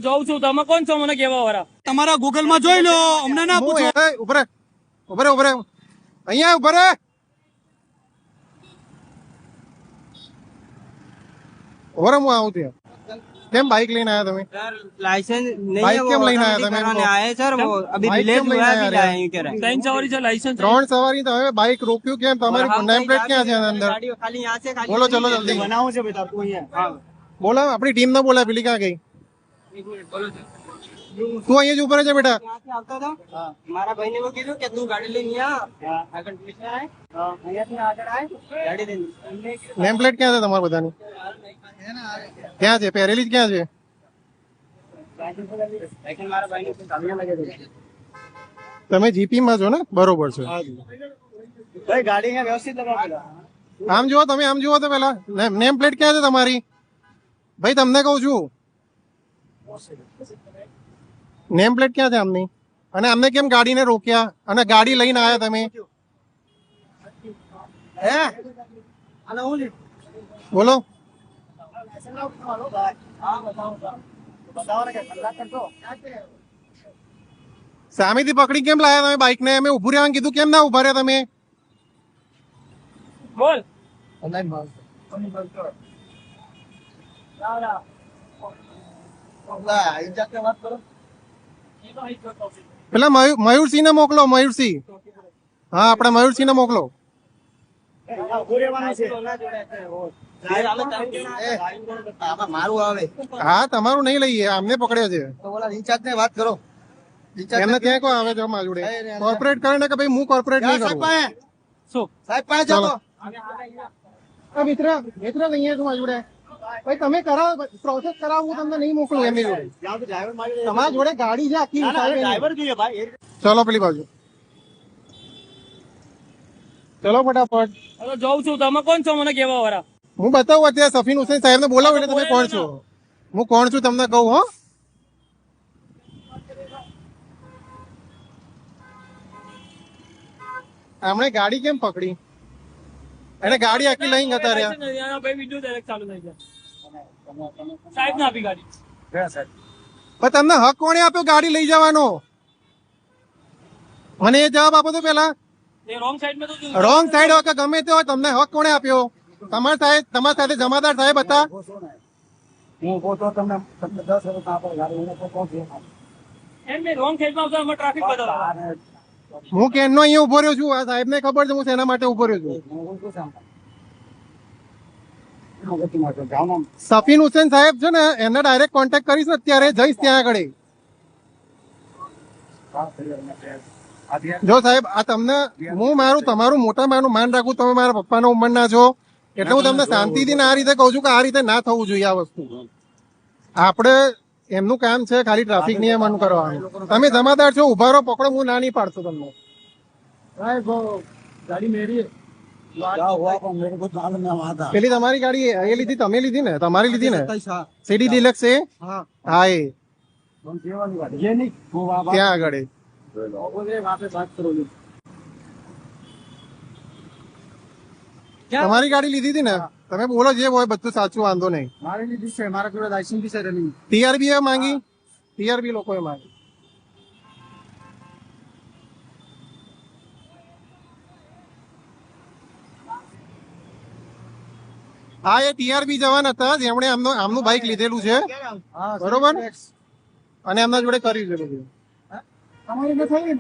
જોઉં છું તમે કોણ છો મને કેવા વાળા તમારા ગૂગલ માં જોઈ લો, અમને ના પૂછો. ઉભરે ઉભરે ઉભરે અહીંયા ઉભરે. ઉભરે હું આવું ત્યાં. કેમ બાઇક લઈને આયા તમે? लाइसेंस नहीं बाइक है, क्यों वो लेना है अथॉरिटी तुम्हें? कराने आए सर, वो अभी बाइक डिले क्यों हुआ लेना है, है अभी यार? लाए हैं कह रहे हैं। 3 सवारी છે લાયસન્સ 3 સવારી તમે બાઇક રોક્યું કેમ? તમારી और हम નેમ પ્લેટ कहीं ક્યાં છે जाके અંદર? गाड़ी खाली यहाँ से खाली બોલો नहीं ચલો देते। જલ્દી. બનાવો છે બેટા તું અહીંયા. हाँ બોલો આપણી ટીમ ને બોલા, પેલી ક્યાં ગઈ? एक मिनट बोलो सर। તું અહીંયા જ ઉભો રહે છે બેટા. यहाँ से आता था, हमारा भाई ने वो कीधું કે તું ગાડી લઈને આ આગળ પીછે આય, અહીંયાથી આગળ આય ગાડી લઈને. નેમ પ્લેટ ક્યાં છે તમારા બધાની? ક્યાં છે? પહેરેલી જ ક્યાં છે? लेकिन हमारा भाई ने सामने लगे थे। તમે જીપી માં છો ને? બરોબર છે. ભાઈ ગાડી અહીંયા વ્યવસ્થિત લગાવો પેલા. આમ જુઓ તમે, આમ જુઓ તો પેલા નેમ પ્લેટ ક્યાં છે તમારી? ભાઈ તમને કહું છું, નેમ પ્લેટ ક્યાં છે આમની? અને અમને કેમ ગાડીને રોક્યા અને ગાડી લઈને આયા તમે? હે અને હું બોલો. બતાવો ને કે કલાક કરતો. સામેથી પકડી કેમ લાયા તમે બાઇક ને? અમે ઉભું રહેવાનું કીધું, કેમ ના ઉભા રહ્યા તમે? બોલ વાત કરો. પેલા મયુરસિંહ ને મોકલો, મયુરસિંહ. હા આપણે મયુરસિંહ ને મોકલો. ઉભું રહેવાનું છે. આમાં મારું આવે હા તમારું નહીં લઈએ, આમને પકડ્યો છે. તો ઓલા રિચાર્જ ને વાત કરો. એમને ક્યાં કોઈ આવે છે મારા જોડે? કોર્પોરેટ કરે ને કે ભાઈ હું કોર્પોરેટ નહીં કરું. શું સાહેબ પાસે ચાલો. જતો હા મિત્ર, મિત્ર અહીંયા છું મારા જોડે. ભાઈ તમે કરાવો, પ્રોસેસ કરાવો, હું તમને નહીં મોકલું એમની જોડે. ડ્રાઈવર મારી તમારા જોડે ગાડી છે આખી. ડ્રાઈવર જોઈએ ભાઈ. ચલો પેલી બાજુ. ચલો ફટાફટ. જોઉં છું તમે કોણ છો મને કેવા વાળા હું બતાવું અત્યારે સફીન હુસૈન સાહેબ ને બોલાવો એટલે તમે કોણ છો. હું કોણ છું તમને કહું. હો આમણે ગાડી કેમ પકડી? એને ગાડી આખી લઈને જતા રહ્યા. ભાઈ વિડિયો ડાયરેક્ટ ચાલુ થઈ ગયા સાહેબ ને આપી ગાડી પણ તમને હક કોણે આપ્યો ગાડી લઈ જવાનો? મને એ જવાબ આપો તો પેલા. એ રોંગ સાઈડ માં તો રોંગ સાઈડ હોય કે ગમે તે હોય, તમને હક કોણે આપ્યો? તમારા સાથે જમાદાર સાહેબ હતા. હું પોતો તમને 10 વર્ષ ના પર ગાડી હું પોતો એમ મેં રોંગ સાઈડ માં આવતા અમે ટ્રાફિક બદલવા હું કેનનો અહીંયા ઉભો રહ્યો છું. આ સાહેબ ને ખબર છે હું શેના માટે ઉભો રહ્યો છું. સફીન હુસેન સાહેબ છે ને, એને ડાયરેક્ટ કોન્ટેક્ટ કરીશ ને અત્યારે, જઈશ ત્યાં આગળ. જો સાહેબ આ તમને હું મારું તમારું મોટા માનું માન રાખું, તમે મારા પપ્પાના ઉંમરના છો એટલે હું તમને શાંતિથી આ રીતે કહું છું કે આ રીતે ના થવું જોઈએ આ વસ્તુ. આપણે એમનું કામ છે ખાલી ટ્રાફિક નિયમન કરવાનું. તમે જમાદાર છો, ઉભા રહો, પકડો, હું ના નહીં પાડતો તમને. ગાડી મેરી પેલી તમારી ગાડી એ લીધી, તમે લીધી ને? તમારી લીધી ને? સીડી ડિલક્સ છે. હા એ ત્યાં આગળ. તમારી ગાડી લીધી હતી ને? તમે બોલો જે હોય બધું સાચું, વાંધો નહીં. મારી લીધી છે, મારા જોડે લાયસન્સ બી છે રનિંગ. ટીઆરબી માંગી, ટીઆરબી લોકોએ માંગી. હા એ ટીઆરબી જવાન હતા જેમણે આમનું બાઇક લીધેલું છે, બરોબર, અને એમના જોડે કર્યું છે બધું. તમારી ને થઈ ને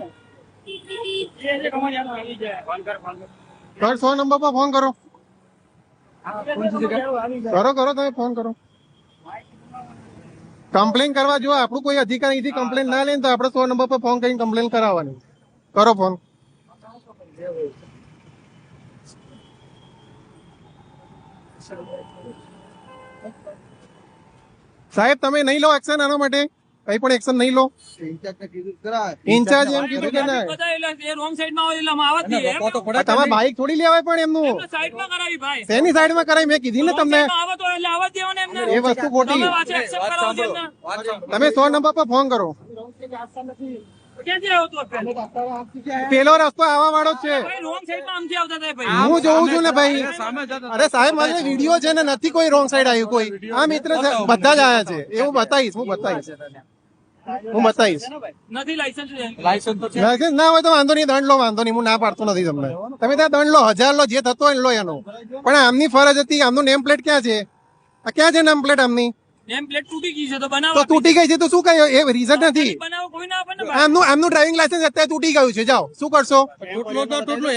સર 100 નંબર પર ફોન કરો. કરો તમે ફોન કરો. કમ્પ્લેન કરવા જો આપણું કોઈ અધિકાર નથી, કમ્પ્લેન ના લે તો આપણે 100 નંબર પર ફોન કરીને કમ્પ્લેન કરાવવાની. કરો ફોન. સાહેબ તમે નહીં લો એક્શન આના માટે, કઈ પણ એક્શન નહીં લો. ઇન્ચાર્જ એમ કીધું કે ના, રોંગ સાઈડ માં આવે એટલે અમે આવત નહીં તમારે બાઇક થોડી લેવાય પણ એમનું. સાઈડ માં કરાવી ભાઈ શેની સાઈડ માં કરાવી? મેં કીધી ને તમને આવત હોય એટલે આવત દેવાને એમને એ વસ્તુ ખોટી. તમે પાછા accept કરાવો છો એમને. તમે 100 નંબર પર ફોન કરો. ક્યાંથી આવ્યો તું અત્યારે? પેલો રસ્તો આવવા વાળો જ છે. ભાઈ રોંગ સાઈડમાં આમથી આવતા હતા ભાઈ. હું જોઉં છું ને ભાઈ. અરે સાહેબ મારે વિડીયો છે ને, નથી કોઈ રોંગ સાઈડ આવ્યું કોઈ. આ મિત્ર છે, બધા જ આયા છે. એ હું બતાવીશ. નથી લાયસન્સ છે. લાયસન્સ ના હોય તો વાંધો નહીં, દંડ લો, વાંધો નહીં. હું ના પાડતો નથી તમને. તમે ત્યાં દંડ લો, 1000 લો, જે થતો હોય લો એનો. પણ આમની ફરજ હતી. આમનું નેમ પ્લેટ ક્યાં છે? આ ક્યાં છે નેમ પ્લેટ આમની? નેમ પ્લેટ તૂટી ગઈ છે તો બનાવો. તો તૂટી ગઈ છે તો શું કહ્યું? એ રીઝન નથી. બનાવો કોઈ ના આપે ને ભાઈ. આમનું ડ્રાઇવિંગ લાયસન્સ અત્યારે તૂટી ગયું છે. જાઓ, શું કરશો?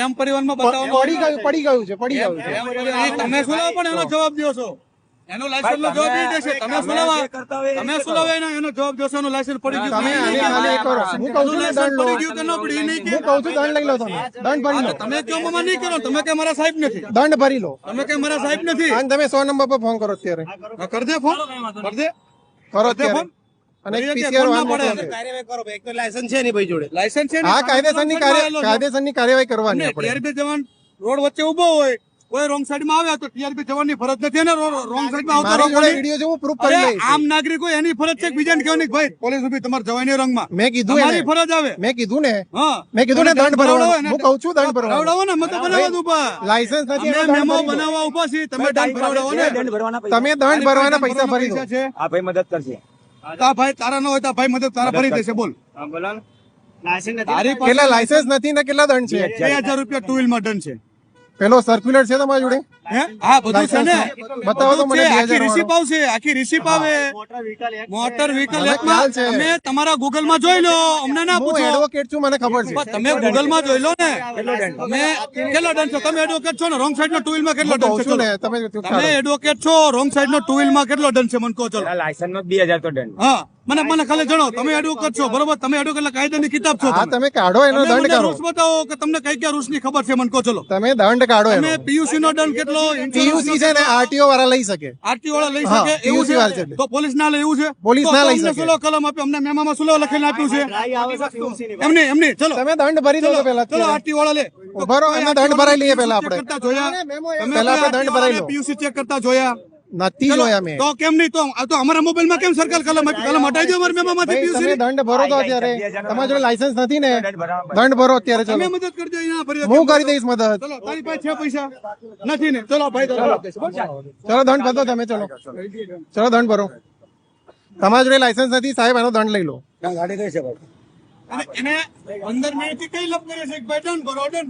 એમ પરિવારમાં બતાવો. પડી ગયું છે. તમે શું લાવો પણ એનો જવાબ દો છો? એનો લાયસન્સ નો જવાબ નહીં દેશે. તમે શું લાવો એનો જવાબ દેશો. એનું લાયસન્સ પડી ગયું. તમે આને ખાલી એ કરો. હું કહું છું ને દંડ લો. પડી ગયું કે ન પડી એ નહીં કે. હું કહું છું દંડ લઈ લો તમે. દંડ ભરી લો. તમે કેમ મમા નહીં કરો? તમે કે મારા સાહેબ નથી. દંડ ભરી લો. તમે કે મારા સાહેબ નથી. અને તમે 100 નંબર પર ફોન કરો અત્યારે. કર દે ફોન. ચાલો, કઈ વાંધો કર નહીં. દે. કરો અત્યારે. ફોન. અને કરીએ કે PCR ફોન ના વાન મોકલો પડે. છે. કાર્યવાહી કરો ભાઈ. એક તો લાયસન્સ છે નહીં ભાઈ જોડે. લાયસન્સ છે ને? હા, કાયદેસરની કાર્યવાહી કરવાની આપણે. ટીઆરપી જવાન રોડ વચ્ચે ઉભો હોય, કોઈ રોંગ સાઈડ માં આવે તો ટીઆરપી જવાનની ફરજ નથી ને રોંગ સાઈડ માં આવતો મારી જોડે રોકવાની? વિડીયો છે, હું પ્રૂફ કરી અરે લઈશ. આમ નાગરિક હોય એની ફરજ છે કે બીજાને કહેવાની કે ભાઈ પોલીસ ઉભી તમારે જવાની રંગમાં. મેં કીધું તમારી એને. ફરજ આવે. મેં કીધું ને હા દંડ ભરવાનો. ભરાવડાવો ને. હું કહું છું દંડ ભરવાનો. ભરાવડાવો ને, મત બનાવવા જ ઉભા. લાયસન્સ નથી અમે એનો દંડ મેમો ભરી દો. બનાવવા ઉભા છીએ, તમે દંડ ભરાવડાવો ને. તમે દંડ ભરવાના પૈસા ભરી દો. છે. આ ભાઈ મદદ કરશે. તા ભાઈ તારા ન હોય તા ભાઈ મદદ તારા ભરી દેશે. બોલ. હા બોલો ને. લાયસન્સ નથી. તારી કેટલા લાયસન્સ નથી ને કેટલા દંડ છે? 2000 રૂપિયા ટુ વ્હીલ માં દંડ છે. પેલો સર્ક્યુલર છે તમારી જોડે? હે? હા બધું છે ને. બતાવો તો મને બધું છે. આખી 2000 રિસીપ આવશે, આખી રિસીપ આવે. મોટર વ્હીકલ એક મોટર વ્હીકલ મને એક્ટમાં ખ્યાલ છે. તમે તમારા ગૂગલ માં જોઈ લો, અમને ના હું પૂછો. એડવોકેટ છું, મને ખબર છે. પણ તમે ગૂગલ માં જોઈ લો ને. તમે કેટલો દંડ છો? તમે એડવોકેટ છો ને? Wrong side no to wheel માં કેટલો હું કહું દંડ છે? છું ચલો. ને તમે તમે એડવોકેટ છો, wrong side no to wheel માં કેટલો દંડ છે? મને કહો. ચલો. લાયસન્સ નો 2000 તો દંડ. હા મને ખાલી જણાવો. તમે એડવોકેટ છો બરોબર? તમે એડવોકેટ કાયદાની કિતાબ છો. હા, તમે કાઢો એનો તમે દંડ મને કરો. રૂલ્સ બતાવો કે તમને કઈ કયા રૂલ્સ ની ખબર છે? મને કહો. ચલો. તમે દંડ કાઢો એનો. તમે પીયુસી નો દંડ કેટલો? પીયુસી છે ને આરટીઓ વાળા લઈ શકે. આરટી વાળા લઈ હા, શકે એવું PUC વાળા છે? છે. તો પોલીસ ના લે એવું છે? પોલીસ તો ના લઈ અમને શકે. સુલો કલમ આપ્યો, અમને મેમામાં સુલો લખીને આપ્યું છે. ડ્રાઈવ આવે છે PUC ની. એમને ચલો તમે દંડ ભરી દો તો પેલા. ચલો આરટી વાળા લે. ઉભા રહો, એના દંડ ભરાઈ લઈએ પેલા આપણે. કરતા જોયા? તમે પહેલા આપણે દંડ ભરાઈ લો. પીયુસી ચેક કરતા જોયા? નથી જોયા મેં. તો કેમ નહીં? તો અમારા મોબાઈલ માં કેમ સરકાર કલમ આપી? કલમ હટાઈ દો અમારા મેમામાંથી ભાઈ, પીયુસી. તમે દંડ ભરો તો અત્યારે. તમારી જોડે લાયસન્સ નથી ને, દંડ ભરો અત્યારે. તમે ચલો, મદદ કરજો અહીંયા ફરિયાદ. હું કરી દઈશ મદદ. ચલો તારી પાસે છે પૈસા? નથી ને? ચલો ભાઈ ચલો દંડ ભરો તમે. ચલો દંડ ભરો. તમારી જોડે લાયસન્સ નથી સાહેબ, એનો દંડ લઈ લો. ગાડી કઈ છે ભાઈ? અને એને 15 મિનિટ થી કઈ લપ કરે છે કે ભાઈ દંડ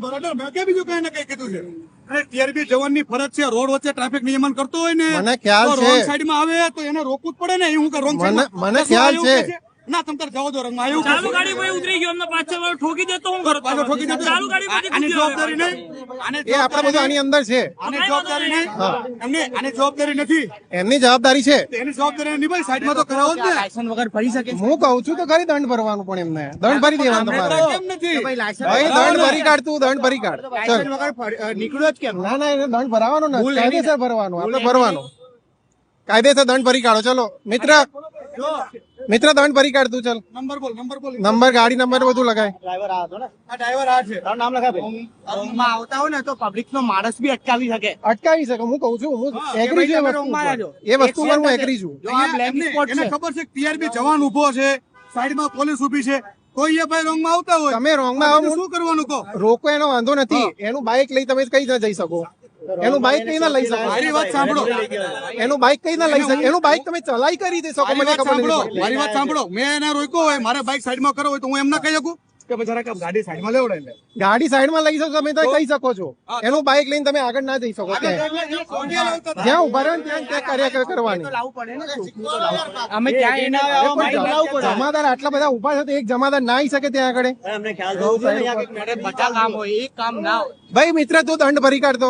ભરો. મેં કે બીજું કઈ ને કઈ કીધું છે. અને ટીઆરપી જવાનની ફરજ છે, રોડ વચ્ચે ટ્રાફિક નિયમન કરતો હોય ને, મને ખ્યાલ તો છે. રોંગ સાઈડ માં આવે તો એને રોકવું જ પડે ને. હું કે રોંગ સાઈડ મને ખ્યાલ છે. ના તમ તાર જવા દો રંગમાં. એવું ચાલુ ગાડી ભાઈ ઉતરી ગયો, અમને 5-6 વાર ઠોકી દે તો હું કરું? પાછો ઠોકી દેતો. ચાલુ ગાડી પછી આની કૂદી આવે. જવાબદારી નહીં. આને એ આપણે બધું આની અંદર છે. આની જવાબદારી નહીં. એમને આની જવાબદારી નથી. એમની જવાબદારી છે. તો એની જવાબદારી નિભાઈ સાઈડમાં તો કરાવો જ ને. લાયસન્સ વગર ફરી શકે. હું કહું છું તો ખરી દંડ ભરવાનું, પણ એમને દંડ ભરી દેવાનું તમારે. કેમ નથી? ભાઈ દંડ ભરી કાઢ, તું દંડ ભરી કાઢ. લાયસન્સ ચલ. વગર નીકળ્યો જ કેમ? ના એને દંડ ભરાવાનો ને, કાયદેસર ભરવાનો. આપણે ભરવાનો કાયદેસર દંડ ભરી કાઢો. ચલો મિત્ર દંડ ભરી કાઢ તું. ચલ, નંબર બોલ. નંબર, ગાડી નંબર બધું લગાય. ડ્રાઈવર આ હતો ને. આ ડ્રાઈવર આ છે. તારું નામ લખા ભાઈ. રોંગમાં આવતા હોય ને તો પબ્લિક નો માણસ બી અટકાવી શકે. અટકાવી શકે. હું કહું છું, હું એગ્રી છું એ વસ્તુ પર. એ વસ્તુ પર હું એગ્રી છું. જો આ બ્લેક સ્પોટ એને છે. ખબર છે કે ટીઆરપી જવાન ઉભો છે, સાઈડમાં પોલીસ ઉભી છે, કોઈ એ ભાઈ રોંગમાં આવતા હોય તમે રોંગમાં આવો, શું કરવાનું કહો? રોકો એનો વાંધો નથી. એનું બાઇક લઈ તમે કઈ ના જઈ શકો. એનું બાઇક કઈ ના લઈ શકો. મારી વાત સાંભળો. એનું બાઇક કઈ ના લઈ શકો. એનું બાઇક તમે ચલાઈ કરી દે શકો. મારી મને વાત ખબર સાંભળો. નથી. મારી વાત સાંભળો. મેં એને રોક્યો હોય, મારે બાઇક સાઈડમાં કરો હોય તો હું એમ ના કહી શકું કે ભાઈ જરાક આ ગાડી સાઈડમાં લેવડાવી લે. ગાડી સાઈડમાં લઈ શકો તમે તો કહી શકો છો. એનું બાઇક લઈને તમે આગળ ના જઈ શકો. જ્યાં ઉભા રહો ને ત્યાં કાર્ય કરવાની. લાવવું પડે ને. અમે ક્યાં એના આવા બાઈક લાવવું પડે. જમાદાર આટલા બધા ઉભા છે તો એક જમાદાર ના આવી શકે ત્યાં આગળ. અમને ખ્યાલ થવો જોઈએ ને. અહીંયા કંઈક બધા કામ હોય, એક કામ ના હોય. ભાઈ મિત્ર તું દંડ ભરી કાઢતો.